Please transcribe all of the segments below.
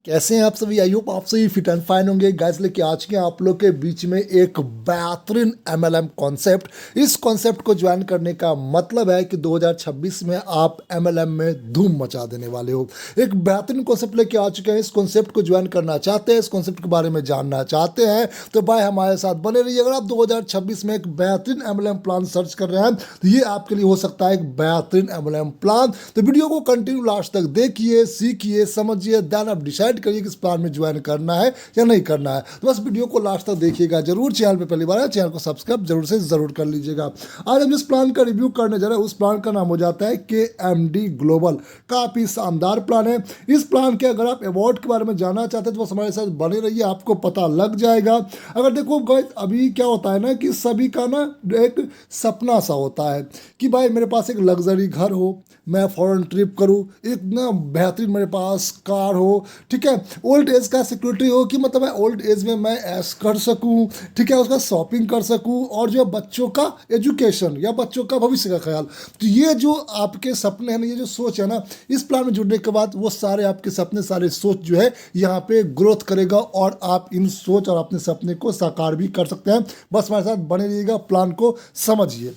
कैसे हैं आप सभी। आई होप आप सभी फिट एंड फाइन होंगे। गाइस लेके आज के आप लोग के बीच में एक बेहतरीन एमएलएम कॉन्सेप्ट। इस कॉन्सेप्ट को ज्वाइन करने का मतलब है कि 2026 में आप एमएलएम में धूम मचा देने वाले हो। एक बेहतरीन कॉन्सेप्ट लेके आ चुके हैं। इस कॉन्सेप्ट को ज्वाइन करना चाहते हैं, इस कॉन्सेप्ट के बारे में जानना चाहते हैं तो भाई हमारे साथ बने रहिए। अगर आप 2026 में एक बेहतरीन एमएलएम प्लान सर्च कर रहे हैं तो ये आपके लिए हो सकता है एक बेहतरीन एमएलएम प्लान। तो वीडियो को कंटिन्यू लास्ट तक देखिए, सीखिए, समझिए, देन आप डिसाइड करिए कि इस प्लान में ज्वाइन करना है या नहीं करना है। तो बस वीडियो को लास्ट तक देखिएगा जरूर। चैनल पे पहली बार है, चैनल को सब्सक्राइब जरूर से जरूर कर लीजिएगा। आज हम जिस प्लान का रिव्यू करने जा रहे हैं उस प्लान का नाम हो जाता है KMD ग्लोबल। काफी शानदार प्लान है। इस प्लान के अगर आप अवार्ड के बारे में जानना चाहते हैं तो बस हमारे साथ बने रहिए, आपको पता लग जाएगा। अगर देखो गाइस, अभी क्या होता है ना कि सभी का ना एक सपना सा होता है कि भाई मेरे पास एक लग्जरी घर हो, मैं फॉरेन ट्रिप करूं, एक ना बेहतरीन मेरे पास कार हो, ठीक है, ओल्ड एज का सिक्योरिटी हो कि मतलब मैं ओल्ड एज में मैं ऐश कर सकूं, ठीक है, उसका शॉपिंग कर सकूं, और जो बच्चों का एजुकेशन या बच्चों का भविष्य का ख्याल। तो ये जो आपके सपने हैं ना, ये जो सोच है ना, इस प्लान में जुड़ने के बाद वो सारे आपके सपने, सारे सोच जो है यहाँ पे ग्रोथ करेगा और आप इन सोच और अपने सपने को साकार भी कर सकते हैं। बस हमारे साथ बने रहिएगा, प्लान को समझिए।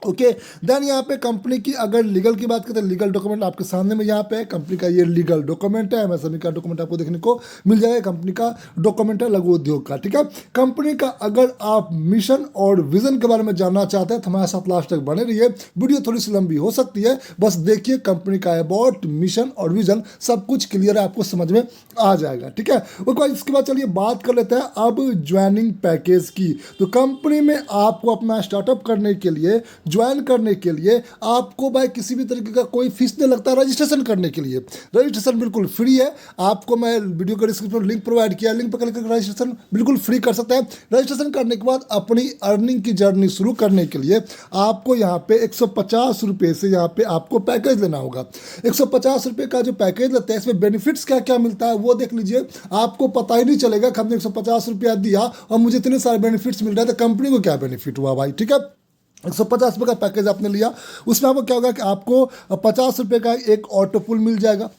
ओके, देन यहाँ पे कंपनी की अगर लीगल की बात करें तो लीगल डॉक्यूमेंट आपके सामने में यहाँ पे है। कंपनी का ये लीगल डॉक्यूमेंट है, एमएसएमई का डॉक्यूमेंट आपको देखने को मिल जाएगा। कंपनी का डॉक्यूमेंट है लघु उद्योग का, ठीक है। कंपनी का अगर आप मिशन और विजन के बारे में जानना चाहते हैं तो हमारे साथ लास्ट तक बने रहिए। वीडियो थोड़ी सी लंबी हो सकती है, बस देखिए कंपनी का अबाउट, मिशन और विजन सब कुछ क्लियर है, आपको समझ में आ जाएगा, ठीक है। उसके बाद इसके बाद चलिए बात कर लेते हैं अब ज्वाइनिंग पैकेज की। तो कंपनी में आपको अपना स्टार्टअप करने के लिए, ज्वाइन करने के लिए आपको भाई किसी भी तरीके का कोई फीस नहीं लगता रजिस्ट्रेशन करने के लिए। रजिस्ट्रेशन बिल्कुल फ्री है। आपको मैं वीडियो का डिस्क्रिप्शन में लिंक प्रोवाइड किया, लिंक पर क्लिक करके रजिस्ट्रेशन बिल्कुल फ्री कर सकते हैं। रजिस्ट्रेशन करने के बाद अपनी अर्निंग की जर्नी शुरू करने के लिए आपको यहाँ पे 150 रुपये से यहाँ पे आपको पैकेज लेना होगा। 150 रुपये का जो पैकेज लेते हैं इसमें बेनिफिट्स क्या क्या मिलता है वो देख लीजिए। आपको पता ही नहीं चलेगा कि हमने 150 रुपया दिया और मुझे इतने सारे बेनिफिट्स मिल रहे हैं, तो कंपनी को क्या बेनिफिट हुआ भाई, ठीक है। 150 रुपये का पैकेज आपने लिया, उसमें आपको क्या होगा कि आपको 50 रुपये का एक ऑटो पुल मिल जाएगा,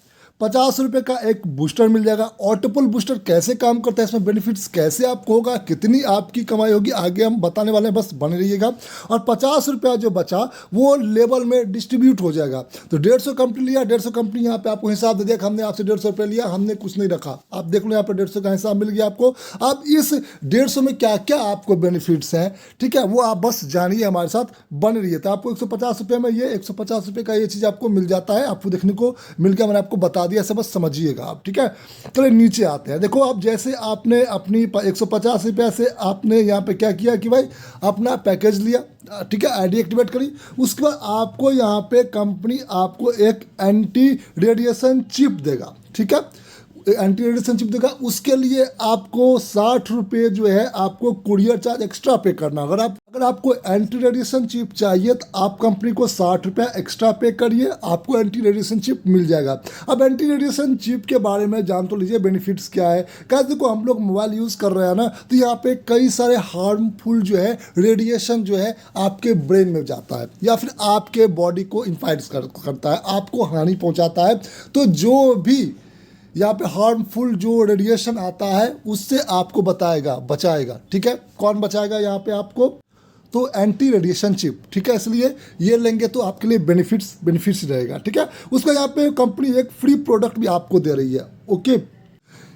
50 रुपये का एक बूस्टर मिल जाएगा। ऑटोपुल बूस्टर कैसे काम करता है, इसमें बेनिफिट्स कैसे आपको होगा, कितनी आपकी कमाई होगी, आगे हम बताने वाले हैं, बस बने रहिएगा। और 50 रुपया जो बचा वो लेवल में डिस्ट्रीब्यूट हो जाएगा। तो 150 कंपनी लिया, 150 कंपनी यहाँ पे आपको हिसाब दे दिया कि हमने आपसे 150 रुपये लिया, हमने कुछ नहीं रखा। आप देख लो यहाँ पर 150 का हिसाब मिल गया आपको। अब इस 150 में क्या क्या आपको बेनिफिट्स हैं, ठीक है, वो आप बस जानिए, हमारे साथ बने रहिए। तो आपको 150 रुपये में ये 150 रुपये का ये चीज़ आपको मिल जाता है, आपको देखने को मिल गया, मैंने आपको बता दिया, सब बस समझिएगा आप, ठीक है। चलिए नीचे आते हैं। देखो आप जैसे आपने अपनी 150 रुपया से आपने यहाँ पे क्या किया कि भाई अपना पैकेज लिया, ठीक है, आईडी एक्टिवेट करी। उसके बाद आपको यहाँ पे कंपनी आपको एक एंटी रेडिएशन चिप देगा, ठीक है, एंटी रेडिएशन चिप देगा। उसके लिए आपको 60 रुपये जो है आपको कुरियर चार्ज एक्स्ट्रा पे करना। अगर आपको एंटी रेडिएशन चिप चाहिए तो आप कंपनी को 60 रुपया एक्स्ट्रा पे करिए, आपको एंटी रेडिएशन चिप मिल जाएगा। अब एंटी रेडिएशन चिप के बारे में जान तो लीजिए बेनिफिट्स क्या है। क्या देखो हम लोग मोबाइल यूज़ कर रहे हैं ना, तो यहाँ पे कई सारे हार्मफुल जो है रेडिएशन जो है आपके ब्रेन में जाता है या फिर आपके बॉडी को इन्फेक्ट करता है, आपको हानि पहुँचाता है। तो जो भी यहाँ पे हार्मफुल जो रेडिएशन आता है उससे आपको बचाएगा, ठीक है। कौन बचाएगा यहाँ पे आपको, तो एंटी रेडिएशन चिप, ठीक है। इसलिए ये लेंगे तो आपके लिए बेनिफिट्स रहेगा, ठीक है। उसका यहाँ पे कंपनी एक फ्री प्रोडक्ट भी आपको दे रही है, ओके,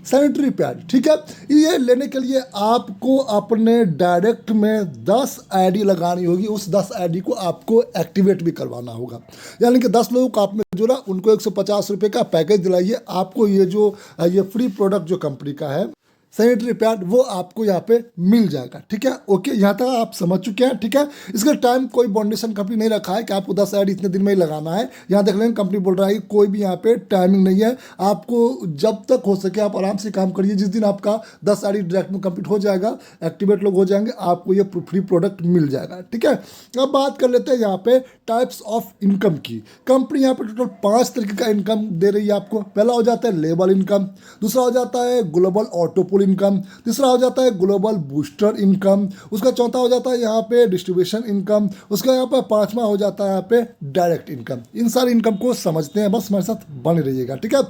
सैनिटरी पैड, ठीक है। ये लेने के लिए आपको अपने डायरेक्ट में 10 आईडी लगानी होगी, उस 10 आईडी को आपको एक्टिवेट भी करवाना होगा। यानी कि 10 लोगों को आपने जोड़ा, उनको 150 रुपये का पैकेज दिलाइए, आपको ये फ्री प्रोडक्ट जो कंपनी का है सैनिटरी पैड वो आपको यहाँ पे मिल जाएगा, ठीक है। ओके, यहाँ तक आप समझ चुके हैं, ठीक है। इसका टाइम कोई बाउंडेशन कंपनी नहीं रखा है कि आपको 10 आईडी इतने दिन में ही लगाना है। यहाँ देख लेंगे कंपनी बोल रहा है कि कोई भी यहाँ पे टाइमिंग नहीं है, आपको जब तक हो सके आप आराम से काम करिए। जिस दिन आपका 10 आईडी डायरेक्ट में कंप्लीट हो जाएगा, एक्टिवेट लोग हो जाएंगे, आपको ये फ्री प्रोडक्ट मिल जाएगा, ठीक है। अब बात कर लेते हैं यहाँ पे टाइप्स ऑफ इनकम की। कंपनी यहाँ पे टोटल 5 तरीके का इनकम दे रही है आपको। पहला हो जाता है लेबल इनकम, दूसरा हो जाता है ग्लोबल ऑटोपुल इनकम, तीसरा हो जाता है ग्लोबल बूस्टर इनकम, उसका चौथा हो जाता है यहाँ पे डिस्ट्रीब्यूशन इनकम, उसका यहाँ पे पांचवा हो जाता है यहाँ पे डायरेक्ट इनकम। इन सारी इनकम को समझते हैं, बस हमारे साथ बने रहिएगा, ठीक है।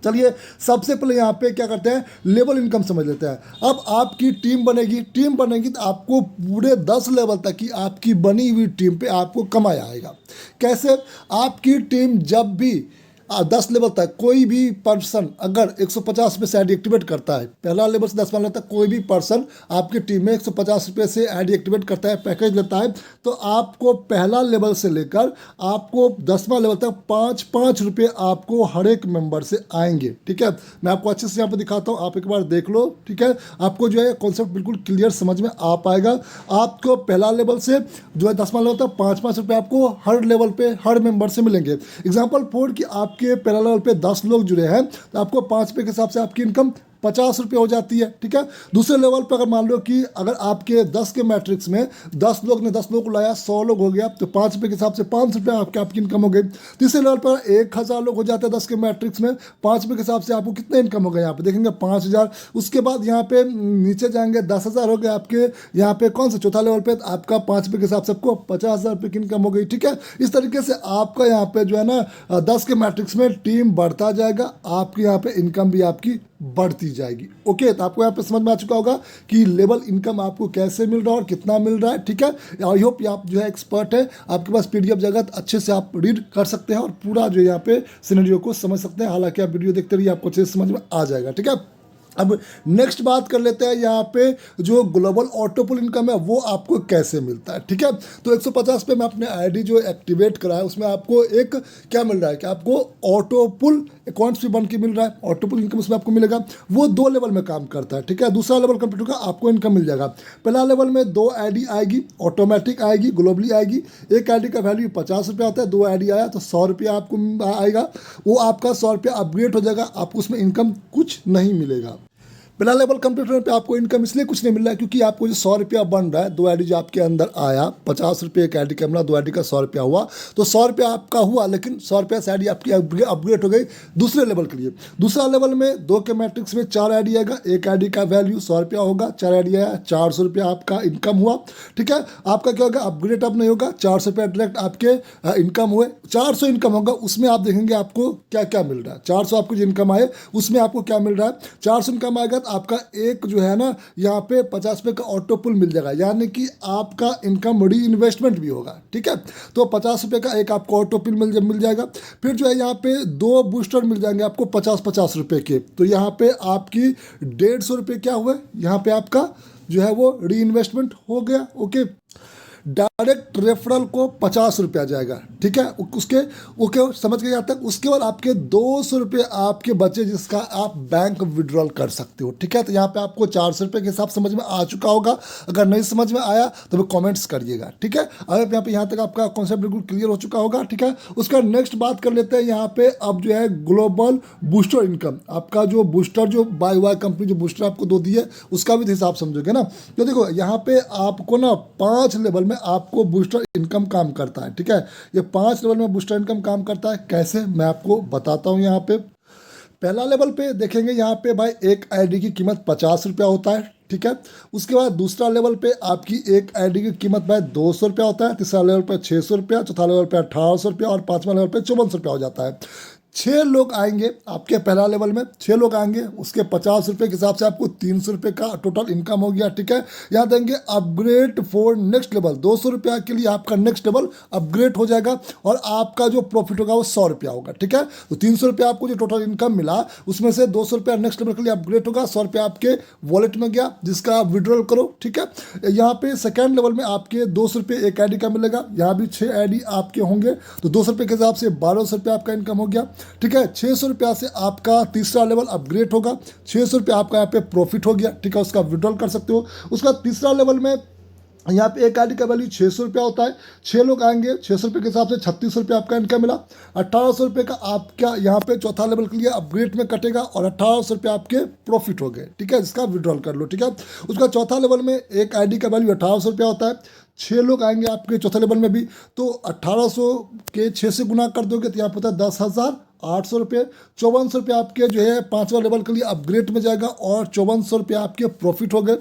चलिए सबसे पहले यहाँ पे क्या करते हैं, लेवल इनकम समझ लेते हैं। अब आपकी टीम बनेगी तो आपको पूरे 10 लेवल तक की आपकी बनी हुई टीम पे आपको कमाया आएगा। कैसे? आपकी टीम जब भी 10 लेवल तक कोई भी पर्सन अगर 150 रुपये से ऐड एक्टिवेट करता है, पहला लेवल से 10वां लेवल तक कोई भी पर्सन आपकी टीम में 150 रुपये से ऐड एक्टिवेट करता है, पैकेज लेता है, तो आपको पहला लेवल से लेकर आपको 10वां लेवल तक 5-5 रुपये आपको हर एक मेंबर से आएंगे। ठीक है, मैं आपको अच्छे से यहाँ पर दिखाता हूँ, आप एक बार देख लो। ठीक है, आपको जो है कॉन्सेप्ट बिल्कुल क्लियर समझ में आ पाएगा। आपको पहला लेवल से जो है 10वां लेवल तक 5-5 रुपये आपको हर लेवल पे हर मेंबर से मिलेंगे। एग्जाम्पल फॉर कि आपके पहला लेवल पे 10 लोग जुड़े हैं तो आपको 5 रुपये के हिसाब से आपकी इनकम 50 रुपये हो जाती है। ठीक है, दूसरे लेवल पर अगर मान लो कि अगर आपके 10 के मैट्रिक्स में 10 लोग ने 10 लोग को लाया, 100 लोग हो गया, तो 5 रुपये के हिसाब से 5 रुपये आपकी इनकम हो गई। तीसरे लेवल पर 1000 लोग हो जाते हैं 10 के मैट्रिक्स में, 5 रुपये के हिसाब से आपको कितने इनकम हो गए, यहाँ पे देखेंगे 5000। उसके बाद यहाँ पे नीचे जाएंगे 10,000 हो गए आपके, यहाँ पे कौन सा चौथा लेवल पे आपका 5 रुपये के हिसाब से आपको 50,000 रुपये की इनकम हो गई। ठीक है, इस तरीके से आपका यहाँ पे जो है ना 10 के मैट्रिक्स में टीम बढ़ता जाएगा, आपकी यहाँ पे इनकम भी आपकी बढ़ती जाएगी। ओके, तो आपको यहाँ पे समझ में आ चुका होगा कि लेवल इनकम आपको कैसे मिल रहा है और कितना मिल रहा है। ठीक है, आई होप आप जो है एक्सपर्ट है, आपके पास पीडीएफ जगत अच्छे से आप रीड कर सकते हैं और पूरा जो यहाँ पे सिनेरियो को समझ सकते हैं। हालांकि आप वीडियो देखते रहिए, आपको अच्छे से समझ में आ जाएगा। ठीक है, अब नेक्स्ट बात कर लेते हैं यहाँ पे जो ग्लोबल ऑटो पुल इनकम है वो आपको कैसे मिलता है। ठीक है, तो 150 पे मैं अपने आईडी जो एक्टिवेट करा है उसमें आपको एक क्या मिल रहा है कि आपको ऑटो पुल अकाउंट्स भी बन के मिल रहा है, ऑटो पुल इनकम उसमें आपको मिलेगा। वो 2 लेवल में काम करता है। ठीक है, दूसरा लेवल कंप्लीट होगा आपको इनकम मिल जाएगा। पहला लेवल में 2 आईडी आएगी, ऑटोमेटिक आएगी, ग्लोबली आएगी। एक आईडी का वैल्यू 50 रुपये आता है, 2 आईडी आया तो 100 रुपया आपको आएगा। वो आपका 100 रुपया अपग्रेड हो जाएगा, आपको उसमें इनकम कुछ नहीं मिलेगा। पहला लेवल कंप्लीट होने पे आपको इनकम इसलिए कुछ नहीं मिल रहा है क्योंकि आपको जो 100 रुपया बन रहा है, 2 आईडी जो आपके अंदर आया, 50 रुपये एक आईडी का मिला, 2 आईडी का 100 रुपया हुआ, तो 100 रुपया आपका हुआ, लेकिन 100 रुपया से आईडी आपकी अपग्रेड हो गई दूसरे लेवल के लिए। दूसरा लेवल में 2 के मैट्रिक्स में 4 आईडी आएगा, एक आईडी का वैल्यू 100 रुपया होगा, 4 आईडी आया 400 रुपया आपका इनकम हुआ। ठीक है, आपका क्या होगा, अपग्रेड अब नहीं होगा, 400 रुपया डायरेक्ट आपके इनकम हुए। 400 इनकम होगा, उसमें आप देखेंगे आपको क्या क्या मिल रहा है। 400 आपको जो इनकम आए उसमें आपको क्या मिल रहा है, 400 इनकम आएगा तो आपका एक जो है ना यहाँ पे 50 रुपये का ऑटो पुल मिल जाएगा, यानी कि आपका इनकम री इन्वेस्टमेंट भी होगा। ठीक है, तो 50 रुपये का एक आपको ऑटो पुल मिल जाएगा। फिर जो है यहाँ पे 2 बूस्टर मिल जाएंगे आपको 50-50 रुपये के, तो यहाँ पे आपकी 150 रुपये क्या हुए, यहाँ पे आपका जो है वो री इन्वेस्टमेंट हो गया। ओके, डायरेक्ट रेफरल को 50 रुपया जाएगा। ठीक है, उसके ओके समझ गए यहाँ तक। उसके बाद आपके 200 रुपये आपके बचे जिसका आप बैंक विड्रॉल कर सकते हो। ठीक है, तो यहाँ पे आपको 400 रुपये के हिसाब समझ में आ चुका होगा। अगर नहीं समझ में आया तो वो कमेंट्स करिएगा। ठीक है, अब यहाँ तक आपका कॉन्सेप्ट बिल्कुल क्लियर हो चुका होगा। ठीक है, उसका नेक्स्ट बात कर लेते हैं यहाँ पे। अब जो है ग्लोबल बूस्टर इनकम, आपका जो बूस्टर जो बाय कंपनी जो बूस्टर आपको दो दी है उसका भी हिसाब समझोगे ना। तो देखो यहाँ पे आपको ना 5 लेवल में आपको बूस्टर इनकम काम करता है। ठीक है, ये 5 लेवल में बूस्टर इनकम काम करता है। कैसे, मैं आपको बताता हूँ। यहाँ पे पहला लेवल पे देखेंगे, यहाँ पे भाई एक आईडी की कीमत 50 रुपया होता है। ठीक है, उसके बाद दूसरा लेवल पे आपकी एक आईडी की कीमत भाई 200 रुपया होता है, तीसरा लेवल पे 600 रुपया, चौथा लेवल पे 1800 रुपया और 5वां लेवल पे 5400 रुपया हो जाता है। 6 लोग आएंगे आपके पहला लेवल में, 6 लोग आएंगे, उसके 50 रुपये के हिसाब से आपको 300 रुपये का टोटल इनकम हो गया। ठीक है, यहाँ देंगे अपग्रेड फॉर नेक्स्ट लेवल, 200 रुपया के लिए आपका नेक्स्ट लेवल अपग्रेड हो जाएगा और आपका जो प्रॉफिट होगा वो 100 रुपया होगा। ठीक है, तो 300 रुपया आपको जो टोटल इनकम मिला उसमें से 200 रुपया नेक्स्ट लेवल के लिए अपग्रेड होगा, 100 रुपया आपके वॉलेट में गया जिसका आप विड्रॉल करो। ठीक है, यहाँ पे सेकेंड लेवल में आपके 200 रुपये एक आईडी का मिलेगा, यहाँ भी 6 आईडी आपके होंगे, तो 200 रुपये के हिसाब से 1200 रुपया आपका इनकम हो गया। ठीक है, 600 रुपया से आपका तीसरा लेवल अपग्रेड होगा, 600 रुपया आपका यहाँ पे प्रॉफिट हो गया। ठीक है, उसका विड्रॉल कर सकते हो। उसका तीसरा लेवल में यहाँ पे एक आईडी का वैल्यू 600 रुपया होता है, 6 लोग आएंगे, 600 रुपये के हिसाब से 3600 रुपया आपका इनकम मिला। 1800 रुपये का आपका यहाँ पे चौथा लेवल के लिए अपग्रेड में कटेगा और 1800 रुपया आपके प्रॉफिट हो गए। ठीक है, इसका विड्रॉल कर लो। ठीक है, उसका चौथा लेवल में एक आईडी का वैल्यू 1800 रुपया होता है, 6 लोग आएंगे आपके चौथे लेवल में भी, तो 1800 के 6 से गुना कर दोगे तो यहाँ पे होता है 10,000 ₹800, ₹5400 आपके जो है 5वां लेवल के लिए अपग्रेड में जाएगा और ₹5400 आपके प्रॉफिट हो गए।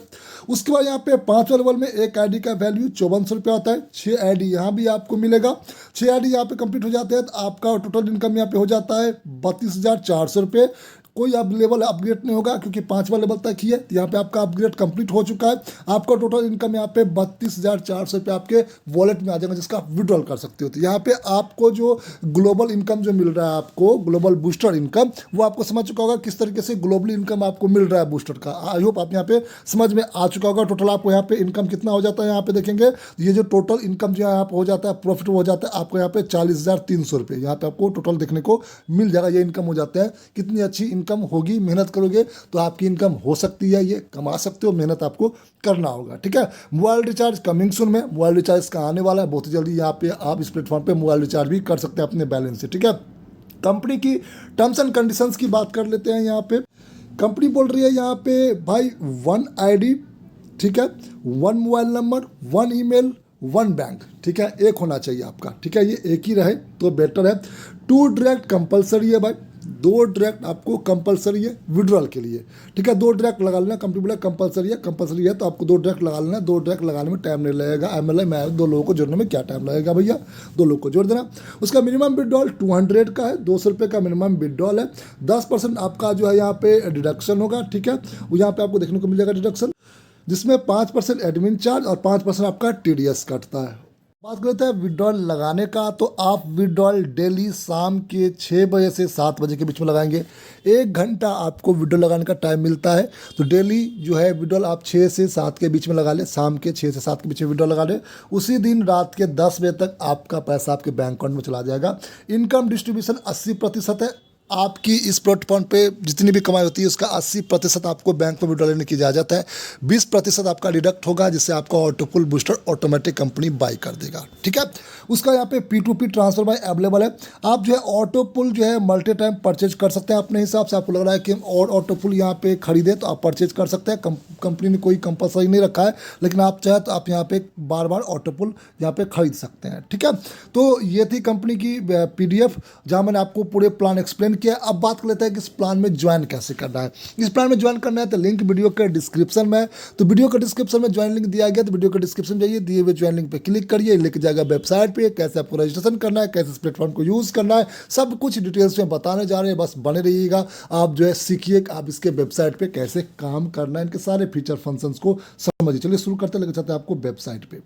उसके बाद यहाँ पे 5वां लेवल में एक आईडी का वैल्यू ₹5400 आता है। 6 आईडी यहाँ भी आपको मिलेगा। 6 आईडी यहाँ पे कंप्लीट हो जाते हैं तो आपका टोटल इनकम यहाँ पे हो जाता है ₹32,400। कोई अब लेवल अपग्रेड नहीं होगा क्योंकि 5वां लेवल तक ही है। तो यहाँ पे आपका अपग्रेड कंप्लीट हो चुका है। आपका टोटल इनकम यहाँ पे ₹32,400 आपके वॉलेट में आ जाएगा, जिसका आप विड्रॉल कर सकते हो। तो यहाँ पे आपको जो ग्लोबल इनकम जो मिल रहा है, आपको ग्लोबल बूस्टर इनकम, वो आपको समझ चुका होगा किस तरीके से ग्लोबल इनकम आपको मिल रहा है बूस्टर का। आई होप आप यहाँ पे समझ में आ चुका होगा। टोटल आपको यहाँ पे इनकम कितना हो जाता है, यहाँ पे देखेंगे ये जो टोटल इनकम जो यहाँ पे हो जाता है, प्रॉफिट हो जाता है आपको यहाँ पे ₹40,300 यहाँ पे आपको टोटल देखने को मिल जाएगा। ये इनकम हो जाता है। कितनी अच्छी इनकम होगी, मेहनत करोगे तो आपकी इनकम हो सकती है, ये कमा सकते हो, मेहनत आपको करना होगा। ठीक है, मोबाइल रिचार्ज कमिंग सून में, मोबाइल रिचार्ज का आने वाला है बहुत ही जल्दी। यहाँ पे आप इस प्लेटफॉर्म पे मोबाइल रिचार्ज भी कर सकते हैं अपने बैलेंस से। ठीक है, कंपनी की टर्म्स एंड कंडीशंस की बात कर लेते हैं। यहाँ पे कंपनी बोल रही है यहाँ पे भाई 1 आईडी, ठीक है, 1 मोबाइल नंबर, 1 ईमेल, 1 बैंक, ठीक है, एक होना चाहिए आपका। ठीक है, ये एक ही रहे तो बेटर है। 2 डायरेक्ट कंपलसरी है भाई, 2 डायरेक्ट आपको कंपलसरी है विड्रॉल के लिए। ठीक है, 2 डायरेक्ट लगा लेना। कंपनी बोला कंपलसरी है तो आपको 2 डायरेक्ट लगा लेना। 2 डायरेक्ट लगाने में टाइम नहीं लगेगा। MLM में 2 लोगों को जोड़ने में क्या टाइम लगेगा भैया, 2 लोगों को जोड़ देना। उसका मिनिमम विड्रॉल 200 का है, ₹200 का मिनिमम विड्रॉल है। 10% आपका जो है यहाँ पे डिडक्शन होगा। ठीक है, वो यहाँ पे आपको देखने को मिल जाएगा डिडक्शन, जिसमें 5% एडमिन चार्ज और 5% आपका TDS कटता है। बात करते हैं विड्रॉल लगाने का, तो आप विड्रॉल डेली शाम के 6 बजे से 7 बजे के बीच में लगाएंगे। 1 घंटा आपको विड्रॉल लगाने का टाइम मिलता है। तो डेली जो है विड्रॉल आप 6 से 7 के बीच में लगा लें, शाम के 6 से 7 के बीच में विड्रॉल लगा लें। उसी दिन रात के 10 बजे तक आपका पैसा आपके बैंक अकाउंट में चला जाएगा। इनकम डिस्ट्रीब्यूशन 80% है। आपकी इस प्लेटफॉर्म पे जितनी भी कमाई होती है उसका 80% आपको बैंक में विड्रॉल लेने की इजाज़त है। 20% आपका डिडक्ट होगा, जिससे आपका ऑटोपुल बूस्टर ऑटोमेटिक कंपनी बाई कर देगा। ठीक है, उसका यहाँ पे P2P ट्रांसफर बाय अवेलेबल है। आप जो है ऑटोपुल जो है मल्टी टाइम परचेज कर सकते हैं अपने हिसाब से। आपको लग रहा है कि और ऑटोपुल यहाँ पे खरीदे तो आप परचेज कर सकते हैं। कंपनी ने कोई कंपलसरी नहीं रखा है, लेकिन आप चाहे तो आप यहाँ पे बार बार ऑटोपुल यहाँ पे खरीद सकते हैं। ठीक है, तो ये थी कंपनी की PDF, जहाँ मैंने आपको पूरे प्लान एक्सप्लेन किया। अब बात कर लेते हैं कि इस प्लान में ज्वाइन कैसे करना है। इस प्लान में ज्वाइन करना है तो लिंक वीडियो के डिस्क्रिप्शन में है। तो वीडियो के डिस्क्रिप्शन में ज्वाइन लिंक दिया गया, तो वीडियो के डिस्क्रिप्शन में जाइए, दिए हुए ज्वाइन लिंक पे क्लिक करिए, लेके जाएगा वेबसाइट पे। कैसे आपको रजिस्ट्रेशन करना है, कैसे इस प्लेटफॉर्म को यूज़ करना है, सब कुछ डिटेल्स में बताने जा रहे हैं। बस बने रहिएगा, आप जो है सीखिए कि आप इसके वेबसाइट पे कैसे काम करना है, इनके सारे फीचर फंक्शंस को समझिए। चलिए शुरू करते लेके चलते हैं आपको वेबसाइट पे।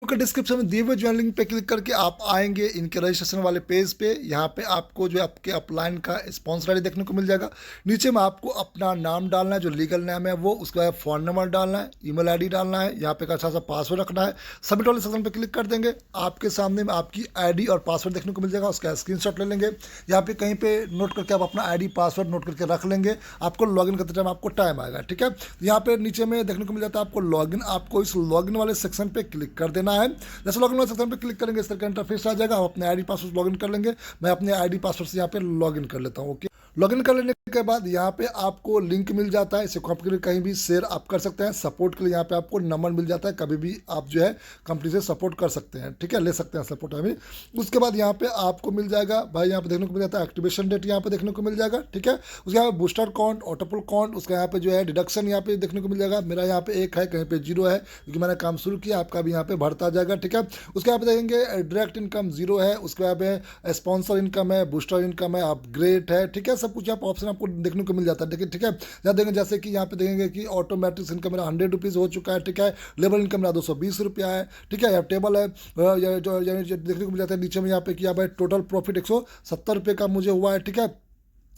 के डिस्क्रिप्शन में दिए हुए ज्वाइन लिंक पे क्लिक करके आप आएंगे इनके रजिस्ट्रेशन वाले पेज पे। यहाँ पे आपको जो है आपके अपलाइन का स्पॉन्सर आईडी देखने को मिल जाएगा। नीचे में आपको अपना नाम डालना है, जो लीगल नाम है वो, उसके बाद फ़ोन नंबर डालना है, ईमेल आईडी डालना है, यहाँ पे एक अच्छा सा पासवर्ड रखना है। सबमिट वाले सेक्शन पे क्लिक कर देंगे, आपके सामने में आपकी आईडी और पासवर्ड देखने को मिल जाएगा। उसका स्क्रीनशॉट ले लेंगे, यहाँ पे कहीं पे नोट करके आप अपना आईडी पासवर्ड नोट करके रख लेंगे। आपको लॉगिन करते टाइम आपको टाइम आएगा। ठीक है, यहाँ पे नीचे में देखने को मिल जाता है आपको लॉगिन। आपको इस लॉगिन वाले सेक्शन पे क्लिक कर देना है। जैसे लॉगिन वाले सेक्शन पे क्लिक करेंगे इस तरह का इंटरफेस आ जाएगा। आप अपने आईडी पासवर्ड लॉगिन कर लेंगे। मैं अपने आईडी पासवर्ड से यहाँ पे लॉगिन कर लेता हूँ। ओके, लॉगिन कर लेने के बाद यहाँ पे आपको लिंक मिल जाता है, इसे कॉपी करके कहीं भी शेयर आप कर सकते हैं। सपोर्ट के लिए यहाँ पे आपको नंबर मिल जाता है, कभी भी आप जो है कंपनी से सपोर्ट कर सकते हैं। ठीक है, ले सकते हैं सपोर्ट अभी। उसके बाद यहाँ पे आपको मिल जाएगा भाई, यहाँ पे देखने को मिल जाता है एक्टिवेशन डेट, यहाँ पे देखने को मिल जाएगा। ठीक है, उसके यहाँ पे बूस्टर अकाउंट, ऑटोपुल अकाउंट, उसका यहाँ पे जो है डिडक्शन यहाँ पे देखने को मिल जाएगा। मेरा यहाँ पे 1 है, कहीं पे 0 है, क्योंकि मैंने काम शुरू किया। आपका भी यहाँ पे बढ़ता जाएगा। ठीक है, उसके यहाँ पे देखेंगे डायरेक्ट इनकम 0 है, उसके यहाँ पे स्पॉन्सर इनकम है, बूस्टर इनकम है, अपग्रेड है। ठीक है, सब कुछ यहाँ पे ऑप्शन आपको देखने को मिल जाता है। ठीक है, यहाँ देखेंगे जैसे कि यहाँ पे देखेंगे कि ऑटोमेटिक इनकम मेरा ₹100 हो चुका है। ठीक है, लेबर इनकम मेरा ₹220 है। ठीक है, यहाँ टेबल है जो देखने को मिल जाता है नीचे में, यहाँ पे किया भाई टोटल प्रॉफिट ₹170 का मुझे हुआ है। ठीक है,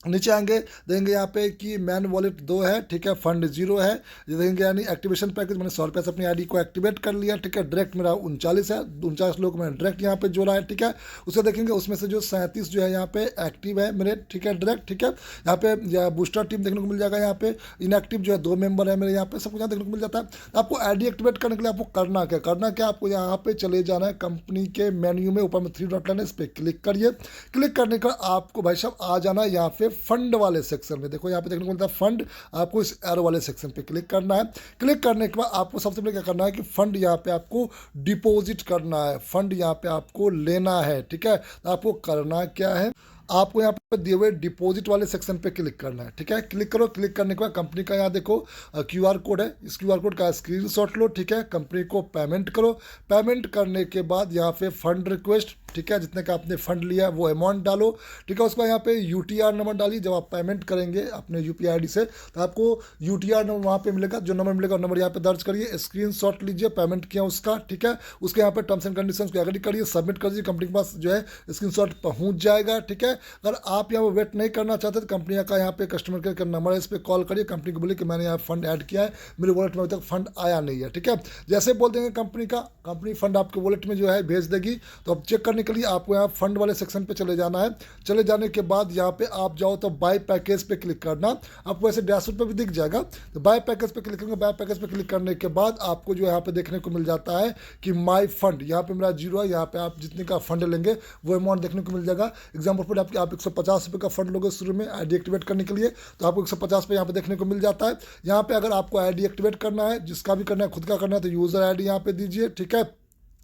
नीचे आएंगे देंगे यहाँ पे कि मैन वॉलेट 2 है। ठीक है, फंड 0 है। ये देखेंगे यानी एक्टिवेशन पैकेज मैंने ₹100 से अपनी आईडी को एक्टिवेट कर लिया। ठीक है, डायरेक्ट मेरा 39 है, 39 लोग मैंने डायरेक्ट यहाँ पे जोड़ा है। ठीक है, उसे देखेंगे उसमें से जो 37 जो है यहाँ पे एक्टिव है मेरे। ठीक है, डायरेक्ट। ठीक है, यहाँ पे बूस्टर टीम देखने को मिल जाएगा। यहाँ पे इनएक्टिव जो है 2 मेंबर है मेरे, यहाँ पे सब कुछ यहाँ देखने को मिल जाता है। आपको आईडी एक्टिवेट करने के लिए आपको करना क्या आपको यहाँ पे चले जाना है कंपनी के मेन्यू में, ऊपर में 3 डॉट लाइन है, इस पर क्लिक करिए। क्लिक करने का आपको भाई साहब आ जाना है यहाँ पे फंड वाले सेक्शन में। देखो यहाँ पे देखने को मिलता है फंड, आपको इस एरो वाले सेक्शन पे क्लिक करना है। क्लिक करने के बाद आपको सबसे पहले क्या करना है कि फंड यहाँ पे आपको डिपॉजिट करना है, फंड यहाँ पे आपको लेना है। ठीक है, आपको करना क्या है, आपको यहाँ पे दिए हुए डिपॉजिट वाले सेक्शन पे क्लिक करना है। ठीक है, क्लिक करो। क्लिक करने के बाद कंपनी का यहाँ देखो QR कोड है, इस QR कोड का स्क्रीनशॉट लो। ठीक है, कंपनी को पेमेंट करो। पेमेंट करने के बाद यहाँ पे फंड रिक्वेस्ट, ठीक है, जितने का आपने फंड लिया है वो अमाउंट डालो। ठीक है, उसका यहाँ पे UTR नंबर डालिए। जब आप पेमेंट करेंगे अपने UPI ID से तो आपको UTR नंबर वहाँ पे मिलेगा, जो नंबर मिलेगा नंबर यहाँ पे दर्ज करिए, स्क्रीनशॉट लीजिए पेमेंट किया उसका। ठीक है, उसके यहाँ पे टर्म्स एंड कंडीशंस को एग्री करिए, सबमिट कर दीजिए, कंपनी के पास जो है स्क्रीनशॉट पहुँच जाएगा। ठीक है, अगर आप यहाँ पे वेट नहीं करना चाहते तो कंपनी का यहाँ पे कस्टमर केयर का नंबर है, इस पर कॉल करिए, कंपनी को बोलिए कि मैंने यहाँ फंड ऐड किया है, मेरे वॉलेट में अभी तक फंड आया नहीं है। ठीक है, जैसे बोल देंगे कंपनी का, कंपनी फंड आपके वॉलेट में जो है भेज देगी। तो अब चेक करने के लिए आपको यहाँ फंड वाले सेक्शन पे चले जाना है। चले जाने के बाद यहाँ पे आप जाओ तो बाय पैकेज पे क्लिक करना, आपको ऐसे डैशबोर्ड पे भी दिख जाएगा। तो बाय पैकेज पे क्लिक करेंगे। बाय पैकेज पे क्लिक करने के बाद आपको जो यहाँ पे देखने को मिल जाता है कि माय फंड, यहाँ पे मेरा 0 है, यहाँ पे आप जितने का फंड लेंगे वो अमाउंट देखने को मिल जाएगा। एग्जाम्पल पर आप 150 रुपये का फंड लोगे शुरू में ID एक्टिवेट करने के लिए, तो आपको 150 पे यहाँ पे देखने को मिल जाता है। यहाँ पे अगर आपको ID एक्टिवेट करना है, जिसका भी करना है, खुद का करना है, तो यूज़र ID यहाँ पे दीजिए। ठीक है,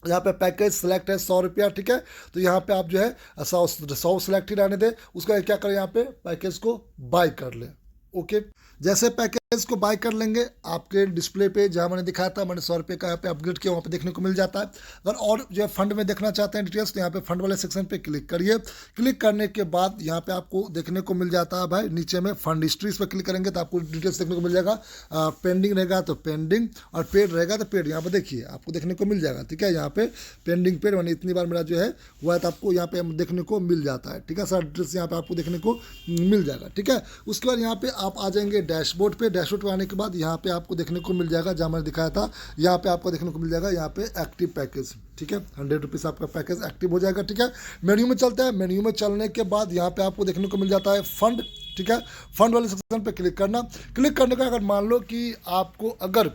यहाँ पे पैकेज सेलेक्ट है 100 रुपया। ठीक है, तो यहाँ पे आप जो है 100 सेलेक्ट ही रहने दें। उसका क्या करें, यहाँ पे पैकेज को बाय कर लें। ओके, जैसे पैकेज को बाय कर लेंगे आपके डिस्प्ले पे जहाँ मैंने दिखाया था, मैंने 100 रुपये का यहाँ पे अपग्रेड किया, वहाँ पे देखने को मिल जाता है। अगर और जो है फंड में देखना चाहते हैं डिटेल्स, तो यहाँ पे फंड वाले सेक्शन पे क्लिक करिए। क्लिक करने के बाद यहाँ पे आपको देखने को मिल जाता है भाई नीचे में फंड हिस्ट्री, इस पर क्लिक करेंगे तो आपको डिटेल्स देखने को मिल जाएगा। पेंडिंग रहेगा तो पेंडिंग, और पेड रहेगा तो पेड, यहाँ पर देखिए आपको देखने को मिल जाएगा। ठीक है, यहाँ पे पेंडिंग पेड मैंने इतनी बार मेरा जो है हुआ है, तो आपको यहाँ पे देखने को मिल जाता है। ठीक है, सारा डिटेल्स यहाँ पे आपको देखने को मिल जाएगा। ठीक है, उसके बाद यहाँ पे आप आ जाएंगे डैशबोर्ड पे। डैशबोर्ड पे आने के बाद यहाँ पे आपको देखने को मिल जाएगा, जहाँ मैंने दिखाया था, यहाँ पे आपको देखने को मिल जाएगा यहाँ पे एक्टिव पैकेज। ठीक है, 100 रुपीज़ आपका पैकेज एक्टिव हो जाएगा। ठीक है, मेन्यू में चलते हैं। मेन्यू में चलने के बाद यहाँ पे आपको देखने को मिल जाता है फंड। ठीक है, फंड वाले सेक्शन पे क्लिक करना। क्लिक करने का अगर मान लो कि आपको अगर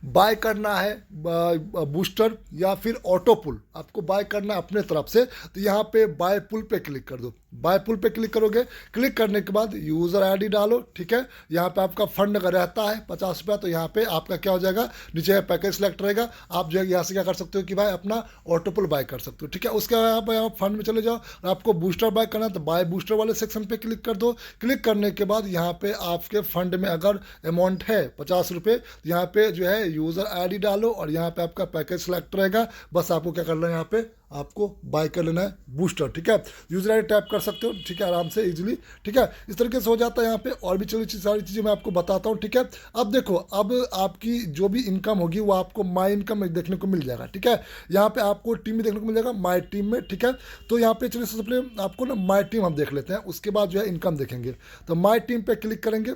बाय करना है बूस्टर या फिर ऑटो पुल, आपको बाय करना है अपने तरफ से, तो यहाँ पे बाय पुल पे क्लिक कर दो। बाय पुल पे क्लिक करोगे, क्लिक करने के बाद यूज़र ID डालो। ठीक है, यहाँ पे आपका फंड अगर रहता है 50 रुपया, तो यहाँ पे आपका क्या हो जाएगा, नीचे पैकेज सेलेक्ट रहेगा। आप जो है यहाँ से क्या कर सकते हो कि भाई अपना ऑटो पुल बाय कर सकते हो। ठीक है, उसके बाद यहाँ फंड में चले जाओ, आपको बूस्टर बाय करना है तो बाय बूस्टर वाले सेक्शन पे क्लिक कर दो। क्लिक करने के बाद यहाँ पे आपके फंड में अगर अमाउंट है 50 रुपये, तो यहाँ पे जो है यूज़र ID डालो और यहाँ पे आपका पैकेज सेलेक्ट रहेगा। बस आपको क्या करना है, यहाँ पे आपको बाय कर लेना है बूस्टर। ठीक है, यूजर ID टैप कर सकते हो। ठीक है, आराम से इजीली। ठीक है, इस तरीके से हो जाता है। यहाँ पे और भी सारी चीज़ें मैं आपको बताता हूँ। ठीक है, अब देखो, अब आपकी जो भी इनकम होगी वो आपको माई इनकम में देखने को मिल जाएगा। ठीक है, यहाँ पे आपको टीम में देखने को मिल जाएगा, माई टीम में। ठीक है, तो यहाँ पे चलिए सबसे पहले आपको ना माई टीम हम देख लेते हैं, उसके बाद जो है इनकम देखेंगे। तो माई टीम पे क्लिक करेंगे।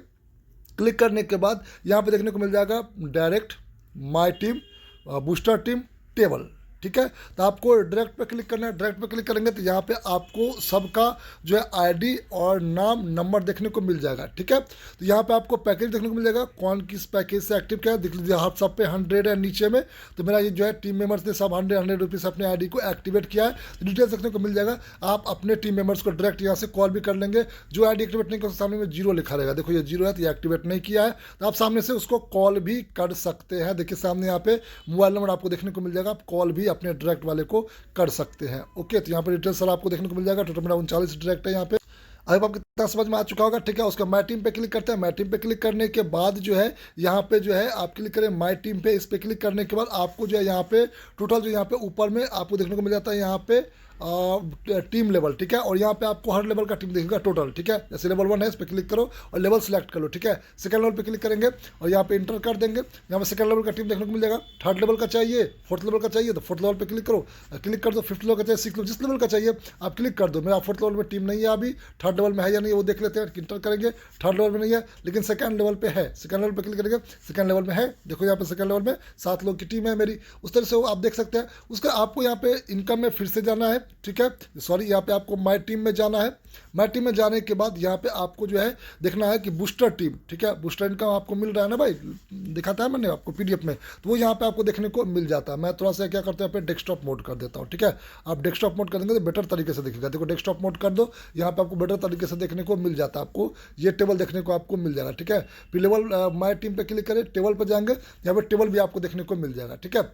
क्लिक करने के बाद यहाँ पे देखने को मिल जाएगा direct, my team, booster team, table. ठीक है, तो आपको डायरेक्ट पे क्लिक करना है। डायरेक्ट पे क्लिक करेंगे तो यहाँ पे आपको सबका जो है ID और नाम नंबर देखने को मिल जाएगा। ठीक है, तो यहाँ पे आपको पैकेज देखने को मिल जाएगा, कौन किस पैकेज से एक्टिव क्या है, देख लीजिए। आप सब पे 100 है नीचे में, तो मेरा ये जो है टीम मेंबर्स ने सब 100 रुपीज़ अपने ID को एक्टिवेट किया है, तो डिटेल्स देखने को मिल जाएगा। आप अपने टीम मेंबर्स को डायरेक्ट यहाँ से कॉल भी कर लेंगे। जो ID एक्टिवेट नहीं कर, सामने में 0 लिखा रहेगा, देखो ये 0 है तो ये एक्टिवेट नहीं किया है, तो आप सामने से उसको कॉल भी कर सकते हैं। देखिए सामने यहाँ पे मोबाइल नंबर आपको देखने को मिल जाएगा, आप कॉल भी अपने डायरेक्ट वाले को कर सकते हैं। ओके, तो यहाँ पे डिटेल्स सर आपको देखने को मिल जाएगा। टोटल मेरा 39 डायरेक्ट है यहाँ पे। अब आपको कितना समझ में आ चुका होगा। ठीक है, उसका माई टीम पे क्लिक करते हैं। माई टीम पे क्लिक करने के बाद जो है यहाँ पे जो है आप क्लिक करें माई टीम पे। इस पे क्लिक करने के बाद आपको जो है यहाँ पे टोटल जो यहाँ पे ऊपर में आपको देखने को मिल जाता है यहाँ पे टीम लेवल। ठीक है, और यहाँ पे आपको हर लेवल का टीम दिखेगा टोटल। ठीक है, जैसे लेवल 1 है, इस पर क्लिक करो और लेवल सेलेक्ट कर लो। ठीक है, सेकंड लेवल पे क्लिक करेंगे और यहाँ पे इंटर कर देंगे। यहाँ पे सेकंड लेवल का टीम देखने को मिल जाएगा। थर्ड लेवल का चाहिए, फोर्थ लेवल का चाहिए तो फोर्थ लेवल पे क्लिक करो, क्लिक कर दो। फिफ्थ लेवल का चाहिए, सिक्स लेवल, जिस लेवल का चाहिए आप क्लिक कर दो। मेरा फोर्थ लेवल में टीम नहीं है अभी, थर्ड लेवल में है या नहीं वो देख लेते हैं, इंटर करेंगे। थर्ड लेवल में नहीं है लेकिन सेकंड लेवल पे है, सेकंड लेवल पे क्लिक करेंगे, सेकंड लेवल में है। देखो यहाँ पे सेकंड लेवल में 7 लोग की टीम है मेरी, उस तरह से वो आप देख सकते हैं। उसका आपको यहाँ पे इनकम में फिर से जाना है। ठीक है, सॉरी, यहाँ पे आपको माई टीम में जाना है। माई टीम में जाने के बाद यहाँ पे आपको जो है देखना है कि बूस्टर टीम। ठीक है, बूस्टर इनकम आपको मिल रहा है ना भाई, दिखाता है मैंने आपको PDF में, तो वो यहाँ पे आपको देखने को मिल जाता है। मैं थोड़ा सा क्या करता हूँ यहाँ पे डेस्कटॉप मोड कर देता हूँ। ठीक है, आप डेस्कटॉप मोड कर देंगे तो बेटर तरीके से दिखेगा। देखो डेस्कटॉप मोड कर दो, यहाँ पे आपको बेटर तरीके से देखने को मिल जाता है, आपको ये टेबल देखने को आपको मिल जाएगा। ठीक है, फिर लेवल माई टीम पे क्लिक करें, टेबल पर जाएंगे, यहाँ पे टेबल भी आपको देखने को मिल जाएगा। ठीक है,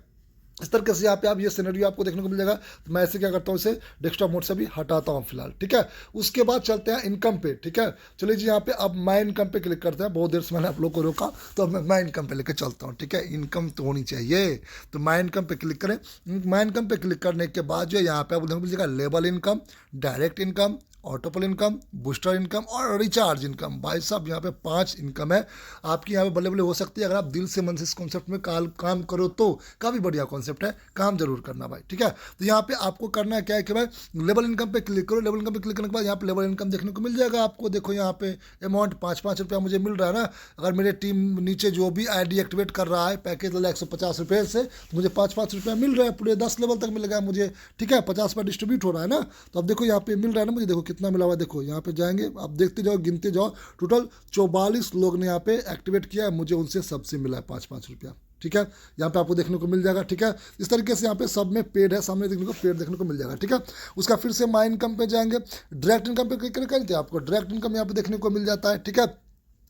इस तरीके से यहाँ पे आप ये सिनेरियो आपको देखने को मिल जाएगा। तो मैं ऐसे क्या करता हूँ, इसे डेस्कटॉप मोड से भी हटाता हूँ फिलहाल, ठीक है। उसके बाद चलते हैं इनकम पे, ठीक है। चलिए जी, यहाँ पे अब माई इनकम पे क्लिक करते हैं। बहुत देर से मैंने आप लोग को रोका, तो अब मैं माई इनकम पे लेकर चलता हूँ, ठीक है। इनकम तो होनी चाहिए, तो माई इनकम पे क्लिक करें। माई इनकम पे क्लिक करने के बाद जो है यहाँ पे आपको देखने को मिल जाएगा लेबल income, direct income, autopool income, booster income और रिचार्ज इनकम। भाई साहब यहाँ पे 5 इनकम है आपकी, यहाँ पे बल्ले बल्ले हो सकती है। अगर आप दिल से मन से इस कॉन्सेप्ट में काम करो तो काफ़ी बढ़िया कॉन्सेप्ट है, काम जरूर करना भाई, ठीक है। तो यहाँ पे आपको करना क्या है कि भाई लेवल इनकम पे क्लिक करो। लेवल इनकम पे क्लिक करने के बाद यहाँ पे लेवल इनकम देखने को मिल जाएगा आपको। देखो यहाँ पे अमाउंट 5-5 रुपया मुझे मिल रहा है ना। अगर मेरे टीम नीचे जो भी ID एक्टिवेट कर रहा है पैकेज वाला 150 रुपये से, तो मुझे 5-5 रुपया मिल रहा है, पूरे 10 लेवल तक मिलेगा मुझे, ठीक है। 50 रुपया डिस्ट्रीब्यूट हो रहा है ना। तो अब देखो यहाँ पे मिल रहा है ना मुझे, देखो कितना मिला हुआ है। देखो यहाँ पे जाएंगे, आप देखते जाओ, गिनते जाओ, टोटल 44 लोग ने यहाँ पे एक्टिवेट किया है, मुझे उनसे सबसे मिला है 5-5 रुपया, ठीक है। यहाँ पे आपको देखने को मिल जाएगा, ठीक है। इस तरीके से यहाँ पे सब में पेड है, सामने देखने को पेड देखने को मिल जाएगा, ठीक है। उसका फिर से माई इनकम पे जाएंगे, डायरेक्ट इनकम पे क्लिक करते हैं, आपको डायरेक्ट इनकम यहाँ पे देखने को मिल जाता है, ठीक है।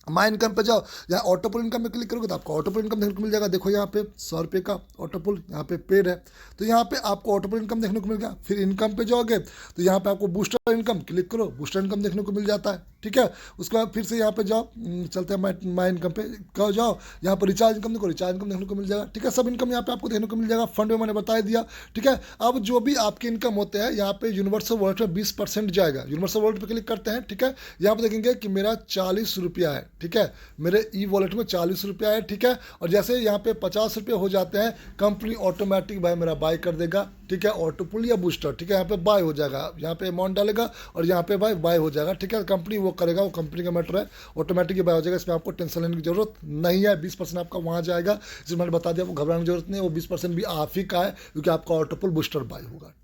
माई इनकम पे जाओ, यहाँ ऑटोपुल इनकम पे क्लिक करोगे तो आपको ऑटोपुल इनकम देखने को मिल जाएगा। देखो यहाँ पे 100 रुपये का ऑटोपुल यहाँ पे पेड है, तो यहाँ पे आपको ऑटोपुल इनकम देखने को मिल गया। फिर इनकम पे जाओगे तो यहाँ पे आपको बूस्टर इनकम क्लिक करो, बूस्टर इनकम देखने को मिल जाता है, ठीक है। उसके बाद फिर से यहाँ पे जाओ, चलते हैं माई इनकम पे कहो जाओ, यहाँ पर रिचार्ज इनकम देखो, रिचार्ज इनकम देखने को मिल जाएगा, ठीक है। सब इनकम यहाँ पे आपको देखने को मिल जाएगा। फंड में मैंने बता दिया, ठीक है। अब जो भी आपके इनकम होते हैं यहाँ पे यूनिवर्सल वॉलेट में 20% जाएगा। यूनिवर्सल वॉलेट पे क्लिक करते हैं, ठीक है। यहाँ पे देखेंगे कि मेरा 40 रुपया है, ठीक है। मेरे ई वॉलेट में 40 रुपया है, ठीक है। और जैसे यहाँ पे 50 रुपये हो जाते हैं, कंपनी ऑटोमेटिक भाई मेरा बाय कर देगा, ठीक है। ऑटोपुल या बूस्टर, ठीक है, यहाँ पे बाय हो जाएगा, यहाँ पे अमाउंट डालेगा और यहाँ पे भाई बाय हो जाएगा, ठीक है। कंपनी वो करेगा, वो कंपनी का मैटर है, ऑटोमेटिक ही बाय हो जाएगा। इसमें आपको टेंशन लेने की जरूरत नहीं है। 20% आपका वहाँ जाएगा, जिसमें मैंने बता दिया, आपको घबराने की जरूरत नहीं है। वो 20% भी आप ही का है, क्योंकि आपका ऑटोपुल बूस्टर बाय होगा।